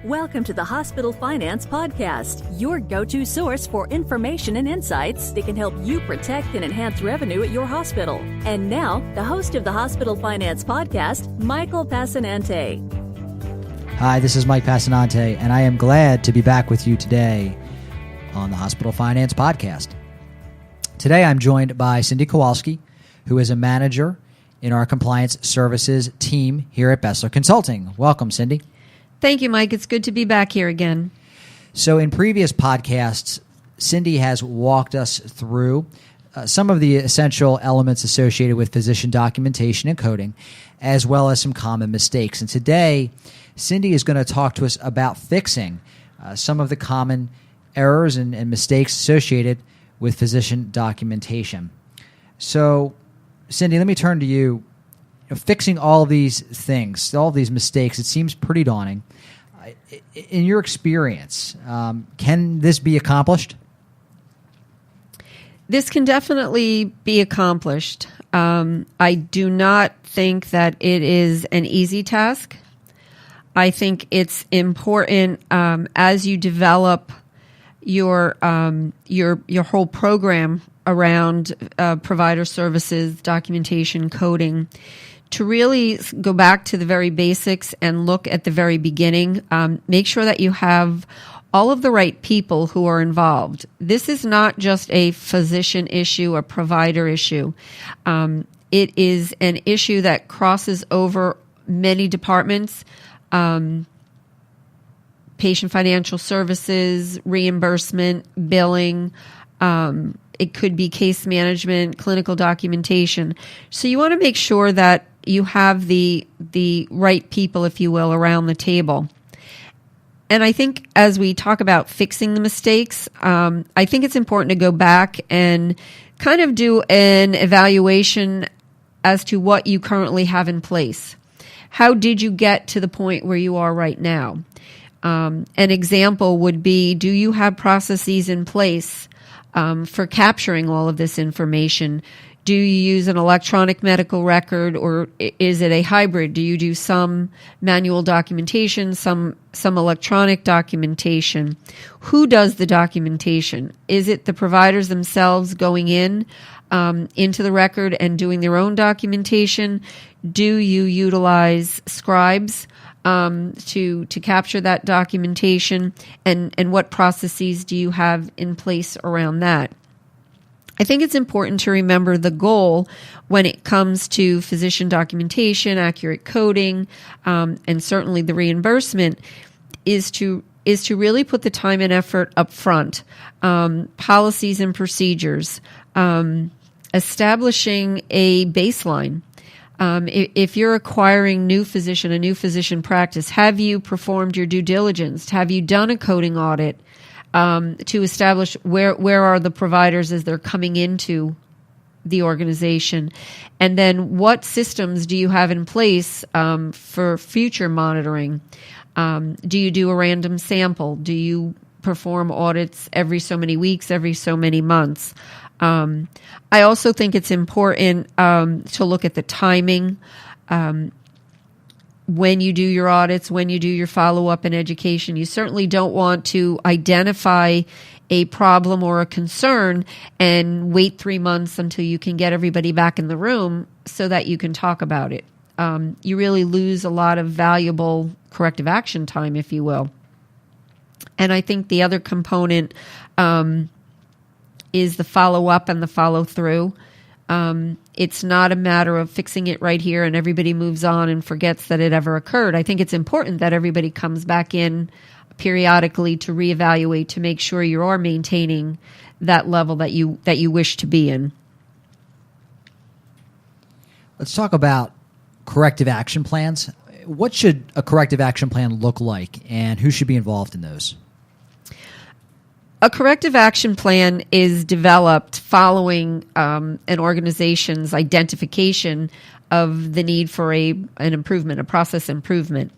Welcome to the Hospital Finance Podcast, your go-to source for information and insights that can help you protect and enhance revenue at your hospital. And now, the host of the Hospital Finance Podcast, Michael Passanante. Hi, this is Mike Passanante, and I am glad to be back with you today on the Hospital Finance Podcast. Today, I'm joined by Cyndy Kowalski, who is a manager in our compliance services team here at BESLER Consulting. Welcome, Cyndy. Thank you, Mike. It's good to be back here again. So in previous podcasts, Cyndy has walked us through some of the essential elements associated with physician documentation and coding, as well as some common mistakes. And today, Cyndy is going to talk to us about fixing some of the common errors and mistakes associated with physician documentation. So, Cyndy, let me turn to you. Fixing all these things, all these mistakes, it seems pretty daunting. In your experience, can this be accomplished? This can definitely be accomplished. I do not think that it is an easy task. I think it's important as you develop your whole program around provider services, documentation, coding, to really go back to the very basics and look at the very beginning. Make sure that you have all of the right people who are involved. This is not just a physician issue, a provider issue. It is an issue that crosses over many departments, patient financial services, reimbursement, billing, it could be case management, clinical documentation. So you want to make sure that you have the right people, if you will, around the table. And I think as we talk about fixing the mistakes, I think it's important to go back and kind of do an evaluation as to what you currently have in place. How did you get to the point where you are right now? An example would be, do you have processes in place for capturing all of this information? Do you use an electronic medical record, or is it a hybrid? Do you do some manual documentation, some electronic documentation? Who does the documentation? Is it the providers themselves going into the record and doing their own documentation? Do you utilize scribes to capture that documentation? And what processes do you have in place around that? I think it's important to remember the goal when it comes to physician documentation, accurate coding, and certainly the reimbursement is to really put the time and effort up front. Policies and procedures, establishing a baseline. If you're acquiring a new physician practice, have you performed your due diligence? Have you done a coding audit to establish where are the providers as they're coming into the organization? And then what systems do you have in place for future monitoring? Do you do a random sample? Do you perform audits every so many weeks, every so many months? I also think it's important to look at the timing. When you do your audits, when you do your follow-up and education, you certainly don't want to identify a problem or a concern and wait 3 months until you can get everybody back in the room so that you can talk about it. You really lose a lot of valuable corrective action time, if you will. And I think the other component is the follow-up and the follow-through. It's not a matter of fixing it right here and everybody moves on and forgets that it ever occurred. I think it's important that everybody comes back in periodically to reevaluate to make sure you are maintaining that level that you wish to be in. Let's talk about corrective action plans. What should a corrective action plan look like, and who should be involved in those? A corrective action plan is developed following an organization's identification of the need for an improvement, a process improvement.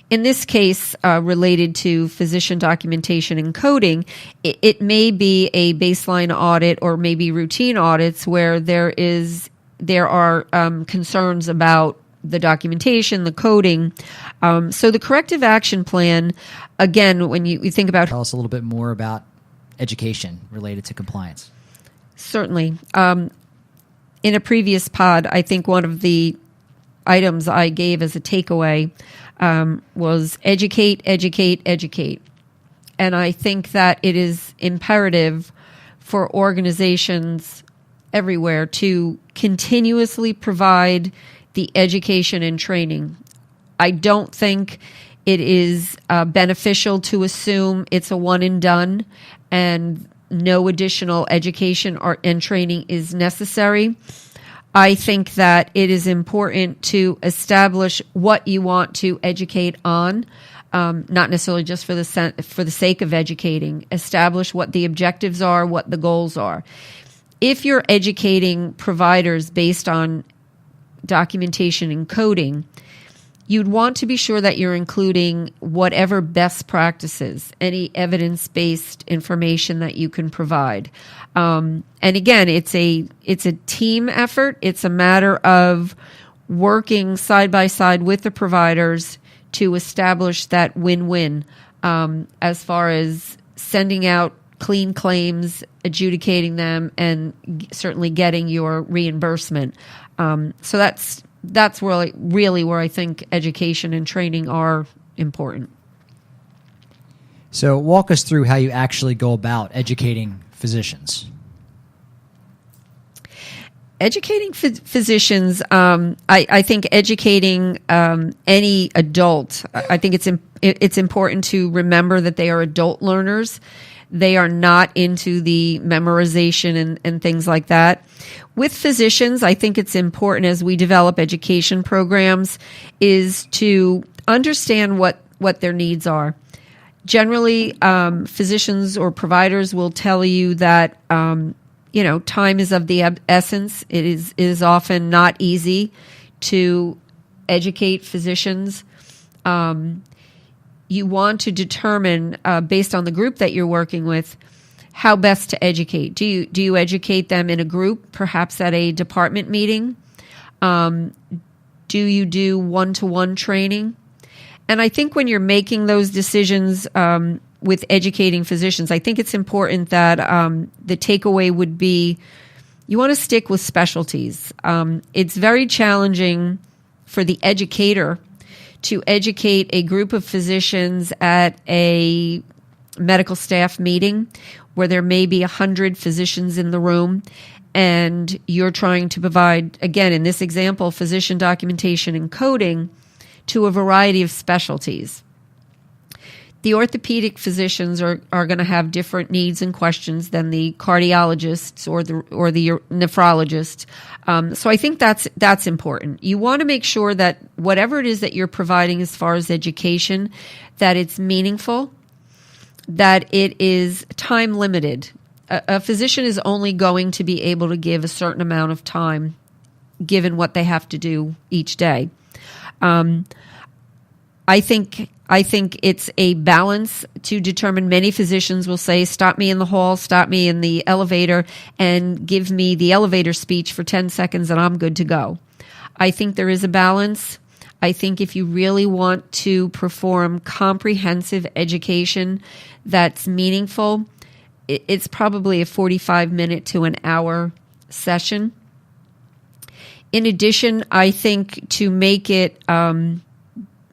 In this case, related to physician documentation and coding, it may be a baseline audit or maybe routine audits where there are concerns about the documentation, the coding. So the corrective action plan, again, when you think about... Tell us a little bit more about education related to compliance. Certainly. In a previous pod, I think one of the items I gave as a takeaway was educate, educate, educate. And I think that it is imperative for organizations everywhere to continuously provide the education and training. I don't think it is beneficial to assume it's a one and done and no additional education and training is necessary. I think that it is important to establish what you want to educate on, not necessarily just for the sake of educating. Establish what the objectives are, what the goals are. If you're educating providers based on documentation and coding, you'd want to be sure that you're including whatever best practices, any evidence-based information that you can provide. And again, it's a team effort. It's a matter of working side by side with the providers to establish that win-win as far as sending out clean claims, adjudicating them, and certainly getting your reimbursement. So that's really where I think education and training are important. So walk us through how you actually go about educating physicians. Educating physicians, I think educating any adult, I think it's important to remember that they are adult learners. They are not into the memorization and things like that. With physicians, I think it's important as we develop education programs is to understand what their needs are. Generally, physicians or providers will tell you that time is of the essence. It is often not easy to educate physicians. You want to determine, based on the group that you're working with, how best to educate. Do you educate them in a group, perhaps at a department meeting? Do you do one-to-one training? And I think when you're making those decisions with educating physicians, I think it's important that the takeaway would be you want to stick with specialties. It's very challenging for the educator to educate a group of physicians at a medical staff meeting where there may be 100 physicians in the room, and you're trying to provide, again, in this example, physician documentation and coding to a variety of specialties. The orthopedic physicians are going to have different needs and questions than the cardiologists or the nephrologists. So I think that's important. You want to make sure that whatever it is that you're providing as far as education, that it's meaningful, that it is time limited. A physician is only going to be able to give a certain amount of time given what they have to do each day. I think it's a balance to determine. Many physicians will say, stop me in the hall, stop me in the elevator, and give me the elevator speech for 10 seconds and I'm good to go. I think there is a balance. I think if you really want to perform comprehensive education that's meaningful, it's probably a 45-minute to an hour session. In addition, I think to make it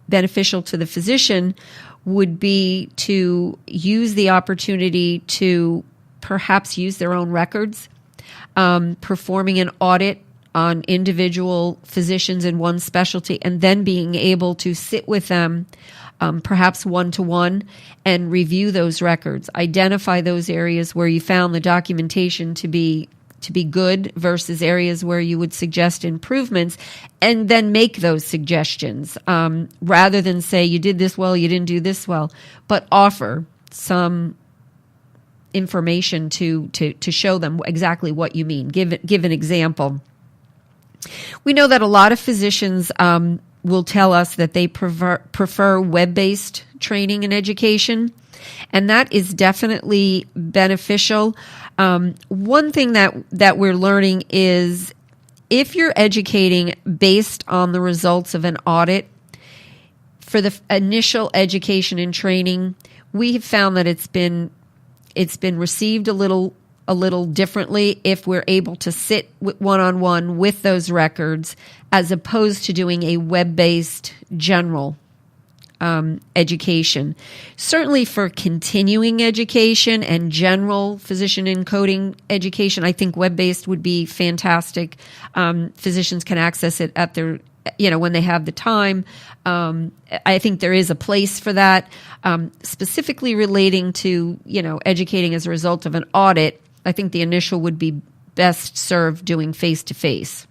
beneficial to the physician would be to use the opportunity to perhaps use their own records, performing an audit on individual physicians in one specialty, and then being able to sit with them, perhaps one-to-one, and review those records, identify those areas where you found the documentation to be good versus areas where you would suggest improvements, and then make those suggestions rather than say you did this well, you didn't do this well, but offer some information to show them exactly what you mean. Give an example. We know that a lot of physicians will tell us that they prefer web-based training and education, and that is definitely beneficial. One thing that we're learning is if you're educating based on the results of an audit, for the initial education and training, we have found that it's been received a little differently if we're able to sit one-on-one with those records, as opposed to doing a web-based general education. Certainly for continuing education and general physician encoding education, I think web-based would be fantastic. Physicians can access it at their, when they have the time. I think there is a place for that. Specifically relating to, educating as a result of an audit, I think the initial would be best served doing face-to-face.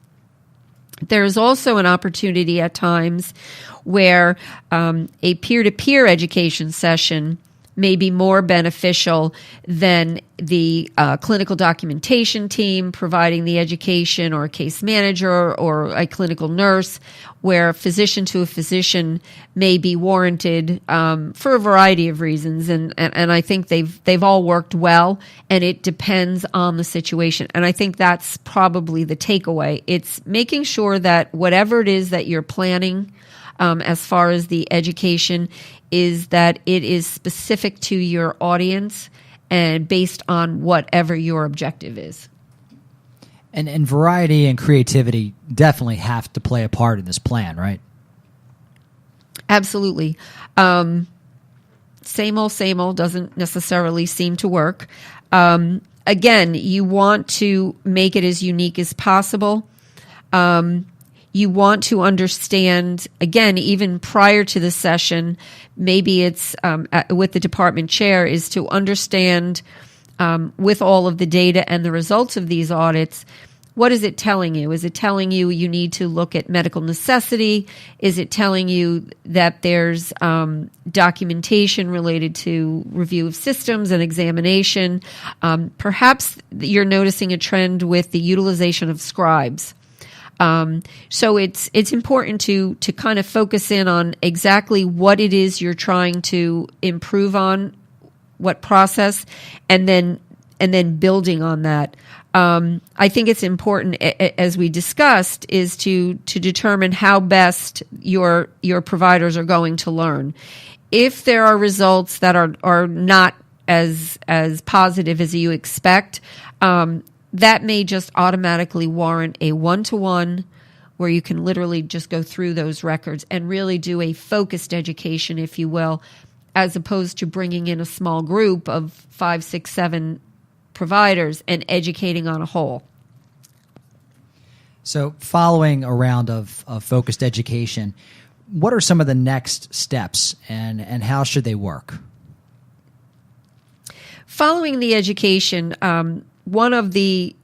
There is also an opportunity at times where a peer-to-peer education session may be more beneficial than the clinical documentation team providing the education, or a case manager or a clinical nurse, where physician to a physician may be warranted for a variety of reasons. And I think they've all worked well, and it depends on the situation. And I think that's probably the takeaway. It's making sure that whatever it is that you're planning as far as the education, is that it is specific to your audience and based on whatever your objective is. And variety and creativity definitely have to play a part in this plan, right? Absolutely. Same old doesn't necessarily seem to work. Again, you want to make it as unique as possible. You want to understand, again, even prior to the session, maybe it's with the department chair, is to understand with all of the data and the results of these audits, what is it telling you? Is it telling you you need to look at medical necessity? Is it telling you that there's documentation related to review of systems and examination? Perhaps you're noticing a trend with the utilization of scribes. So it's important to kind of focus in on exactly what it is you're trying to improve on, what process, and then building on that. I think it's important, as we discussed, is to determine how best your providers are going to learn. If there are results that are not as positive as you expect, that may just automatically warrant a one-to-one where you can literally just go through those records and really do a focused education, if you will, as opposed to bringing in a small group of 5, 6, 7 providers and educating on a whole. So following a round of focused education, what are some of the next steps, and how should they work? Following the education, one of the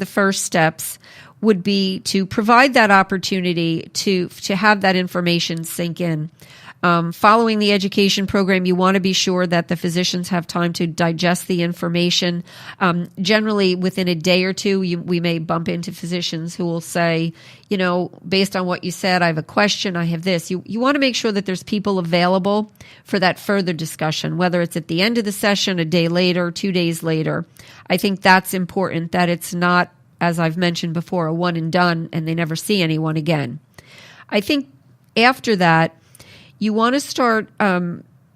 first steps would be to provide that opportunity to have that information sink in. Following the education program, you want to be sure that the physicians have time to digest the information. Generally, within a day or two, we may bump into physicians who will say, based on what you said, I have a question, I have this. You want to make sure that there's people available for that further discussion, whether it's at the end of the session, a day later, 2 days later. I think that's important, that it's not, as I've mentioned before, a one and done and they never see anyone again. I think after that, you want to start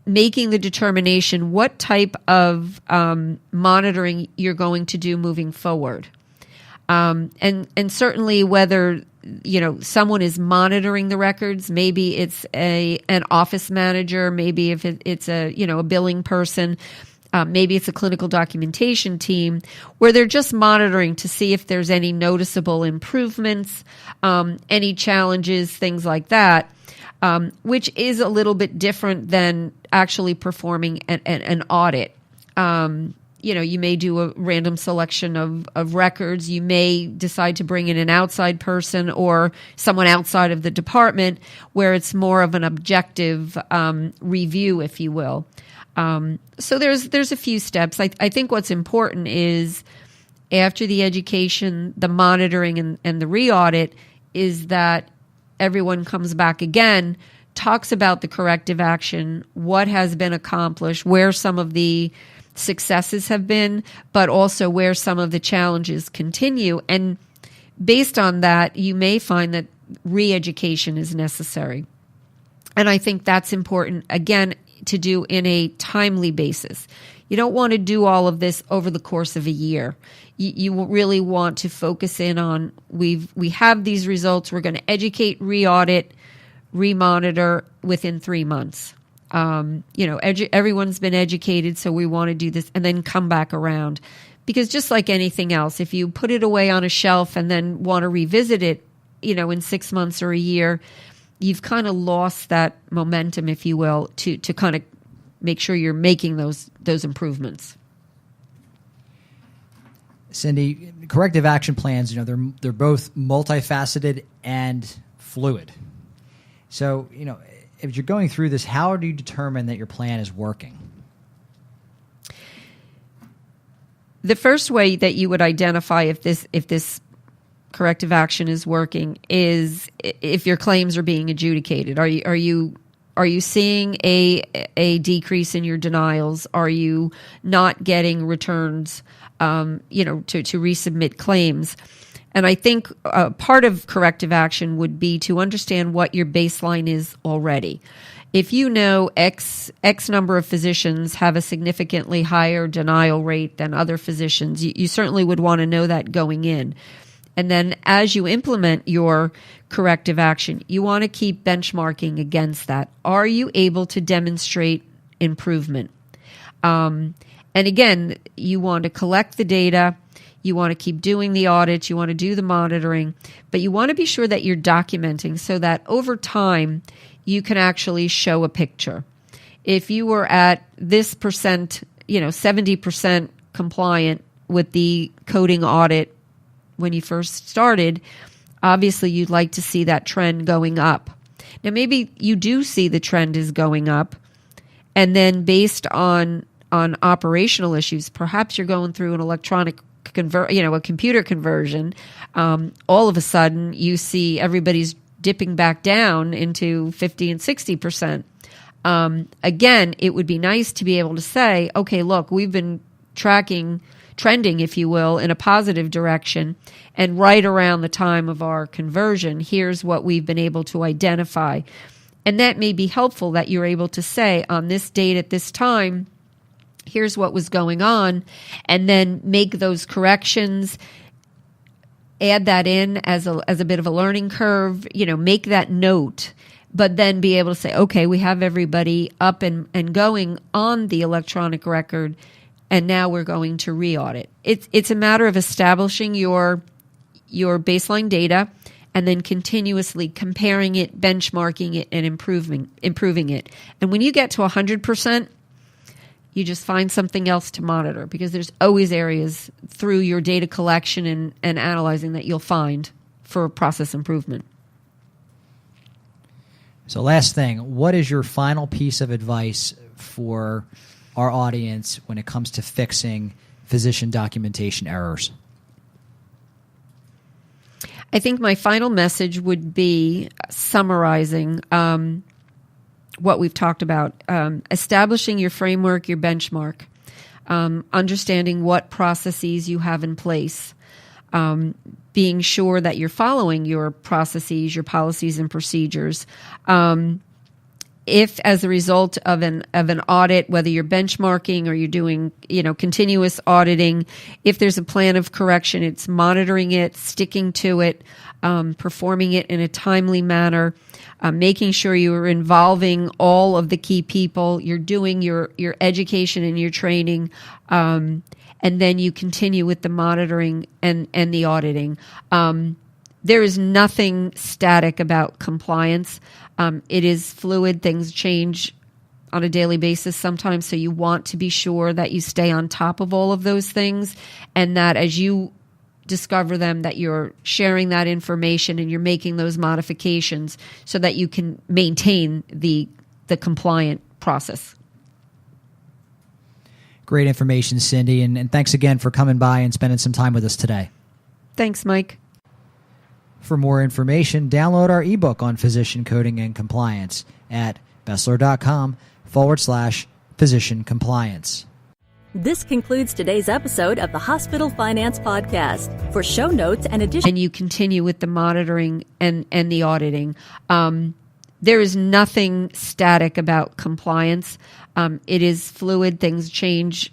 making the determination what type of monitoring you're going to do moving forward. And certainly whether someone is monitoring the records, maybe it's an office manager, maybe if it's a billing person, maybe it's a clinical documentation team, where they're just monitoring to see if there's any noticeable improvements, any challenges, things like that. Which is a little bit different than actually performing an audit. You may do a random selection of records. You may decide to bring in an outside person or someone outside of the department where it's more of an objective review, if you will. So there's a few steps. I think what's important is after the education, the monitoring, and the re-audit is that everyone comes back again, talks about the corrective action, what has been accomplished, where some of the successes have been, but also where some of the challenges continue, and based on that, you may find that re-education is necessary. And I think that's important, again, to do in a timely basis. You don't want to do all of this over the course of a year. You really want to focus in on, we have these results, we're going to educate, re-audit, re-monitor within 3 months. Everyone's been educated, so we want to do this, and then come back around. Because just like anything else, if you put it away on a shelf and then want to revisit it, in 6 months or a year, you've kind of lost that momentum, if you will, to kind of make sure you're making those improvements. Cyndy, corrective action plans, they're both multifaceted and fluid. So, if you're going through this, how do you determine that your plan is working? The first way that you would identify if this corrective action is working is if your claims are being adjudicated. Are you seeing a decrease in your denials? Are you not getting returns? To resubmit claims? And I think part of corrective action would be to understand what your baseline is already. If you know X number of physicians have a significantly higher denial rate than other physicians, you certainly would want to know that going in. And then as you implement your corrective action, you want to keep benchmarking against that. Are you able to demonstrate improvement? And again, you want to collect the data, you want to keep doing the audits, you want to do the monitoring, but you want to be sure that you're documenting so that over time you can actually show a picture. If you were at this percent, 70% compliant with the coding audit when you first started, obviously you'd like to see that trend going up. Now maybe you do see the trend is going up, and then based on operational issues, perhaps you're going through an electronic a computer conversion. All of a sudden, you see everybody's dipping back down into 50 and 60%. Again, it would be nice to be able to say, okay, look, we've been trending, if you will, in a positive direction, and right around the time of our conversion, here's what we've been able to identify. And that may be helpful that you're able to say, on this date at this time, here's what was going on, and then make those corrections, add that in as a bit of a learning curve, make that note, but then be able to say, okay, we have everybody up and going on the electronic record, and now we're going to re-audit. It's a matter of establishing your baseline data and then continuously comparing it, benchmarking it, and improving it. And when you get to 100%, you just find something else to monitor, because there's always areas through your data collection and analyzing that you'll find for process improvement. So last thing, what is your final piece of advice for our audience when it comes to fixing physician documentation errors? I think my final message would be summarizing what we've talked about, establishing your framework, your benchmark, understanding what processes you have in place, being sure that you're following your processes, your policies and procedures. If as a result of an audit, whether you're benchmarking or you're doing, continuous auditing, if there's a plan of correction, it's monitoring it, sticking to it, performing it in a timely manner, making sure you are involving all of the key people, you're doing your education and your training, and then you continue with the monitoring and the auditing. There is nothing static about compliance. It is fluid. Things change on a daily basis sometimes, so you want to be sure that you stay on top of all of those things, and that as you discover them, that you're sharing that information and you're making those modifications so that you can maintain the compliant process. Great information, Cyndy, and thanks again for coming by and spending some time with us today. Thanks, Mike. For more information, download our ebook on physician coding and compliance at BESLER.com/physician compliance. This concludes today's episode of the Hospital Finance Podcast. For show notes and additional... And you continue with the monitoring and the auditing. There is nothing static about compliance. It is fluid. Things change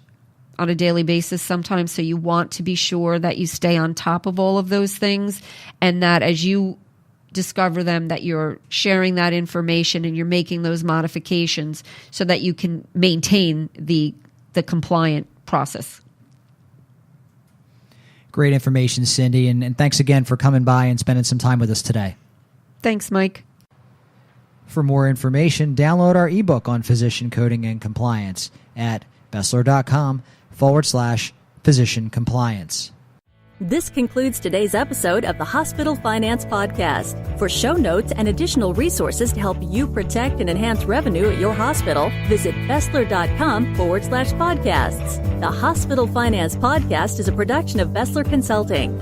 on a daily basis sometimes. So you want to be sure that you stay on top of all of those things, and that as you discover them, that you're sharing that information and you're making those modifications so that you can maintain the compliant process. Great information, Cyndy, and thanks again for coming by and spending some time with us today. Thanks, Mike. For more information, download our ebook on physician coding and compliance at BESLER.com/physician compliance. This concludes today's episode of the Hospital Finance Podcast. For show notes and additional resources to help you protect and enhance revenue at your hospital, visit BESLER.com/podcasts. The Hospital Finance Podcast is a production of BESLER Consulting.